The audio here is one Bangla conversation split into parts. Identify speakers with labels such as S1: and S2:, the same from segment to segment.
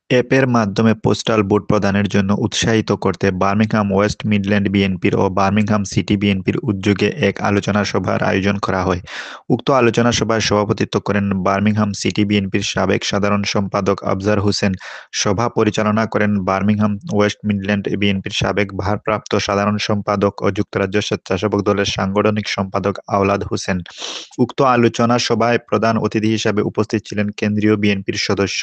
S1: অ্যাপের মাধ্যমে পোস্টাল ভোট প্রদানের জন্য উৎসাহিত করতে বার্মিংহাম ওয়েস্ট মিডল্যান্ড বিএনপির ও বার্মিংহাম সিটি বিএনপির উদ্যোগে এক আলোচনা সভার আয়োজন করা হয়। উক্ত আলোচনা সভায় সভাপতিত্ব করেন বার্মিংহাম সিটি বিএনপির সাবেক সাধারণ সম্পাদক আফজার হোসেন। সভা পরিচালনা করেন বার্মিংহাম ওয়েস্ট মিডল্যান্ড বিএনপির সাবেক ভারপ্রাপ্ত সাধারণ সম্পাদক ও যুক্তরাজ্য স্বেচ্ছাসেবক দলের সাংগঠনিক সম্পাদক আওলাদ হোসেন। উক্ত আলোচনা সভায় প্রধান অতিথি হিসেবে উপস্থিত ছিলেন কেন্দ্রীয় বিএনপির সদস্য,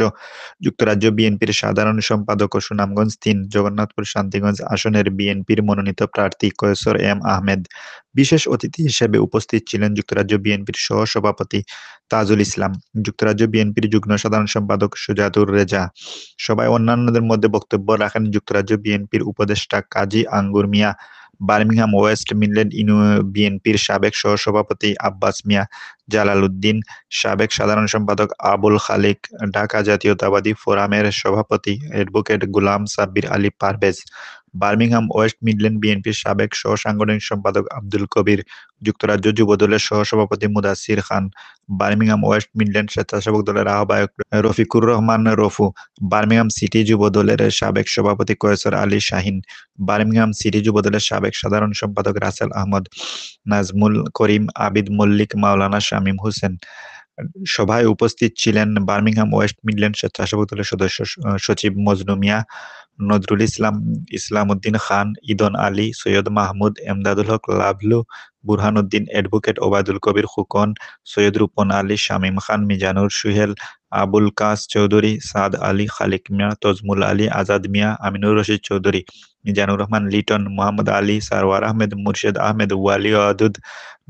S1: যুক্তরাজ্য বিএনপির সাধারণ সম্পাদক ও সুনামগঞ্জ-৩ জগন্নাথপুর শান্তিগঞ্জ আসনের বিএনপির মনোনীত প্রার্থী কয়সর এম আহমেদ। বিশেষ অতিথি হিসেবে উপস্থিত ছিলেন যুক্তরাজ্য বিএনপির সহ-সভাপতি তাজুল ইসলাম, যুক্তরাজ্য বিএনপির যুগ্ম সাধারণ সম্পাদক সুজাতুর রেজা। সভায় অন্যান্যদের মধ্যে বক্তব্য রাখেন যুক্তরাজ্য বিএনপির উপদেষ্টা কাজী আঙ্গুর মিয়া, বার্মিংহাম ওয়েস্ট মিডল্যান্ড বিএনপির সাবেক সহ-সভাপতি আব্বাস মিয়া, জালাল উদ্দিন, সাবেক সাধারণ সম্পাদক আবুল খালিক, ঢাকা জাতীয়তাবাদী ফোরামের সভাপতি advocate Golam Sabbir Ali Parvez, Birmingham West Midland বিএনপির সাবেক সহ-সাংগঠনিক সম্পাদক আব্দুল কবির, যুক্তরাজ্য যুবদলের সহ-সভাপতি Mudassir Khan, Birmingham West Midland স্বেচ্ছাসেবক দলের আহ্বায়ক রফিকুর রহমান রফু, বার্মিংহাম সিটি যুবদলের সাবেক সভাপতি কয়সর আলী শাহীন, বার্মিংহাম সিটি যুবদলের সাবেক সাধারণ সম্পাদক রাসেল আহমদ, নাজমুল করিম, আবিদ মল্লিক, মাওলানা শামীম হোসেন। সভায় উপস্থিত ছিলেন বার্মিংহাম ওয়েস্ট মিডল্যান্ড স্বেচ্ছাসেবক দলের সদস্য সচিব মজনু মিয়া, নজরুল ইসলাম, ইসলাম উদ্দিন খান, ইদন আলী, সৈয়দ মাহমুদ, এমদাদুল হক লাভলু, বুরহান উদ্দিন, অ্যাডভোকেট ওবায়দুল কবির খোকন, সৈয়দ রূপন আলী, শামীম খান, মিজানুর, সুহেল, আবুল কাস চৌধুরী, সাদ আলী, খালিক মিয়া, তজমুল আলী, আজাদ মিয়া, আমিনুর রশিদ চৌধুরী, মিজানুর রহমান লিটন, মোহাম্মদ আলী, সারওয়ার আহমেদ, মুর্শেদ আহমেদ, ওয়ালি ওয়াদুদ,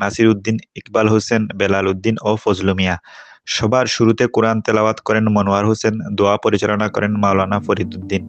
S1: নাসির উদ্দিন, ইকবাল হোসেন, বেলাল উদ্দিন ও ফজলু মিয়া। সবার শুরুতে কোরআন তেলাওয়াত করেন মনোয়ার হোসেন, দোয়া পরিচালনা করেন মাওলানা ফরিদ উদ্দিন।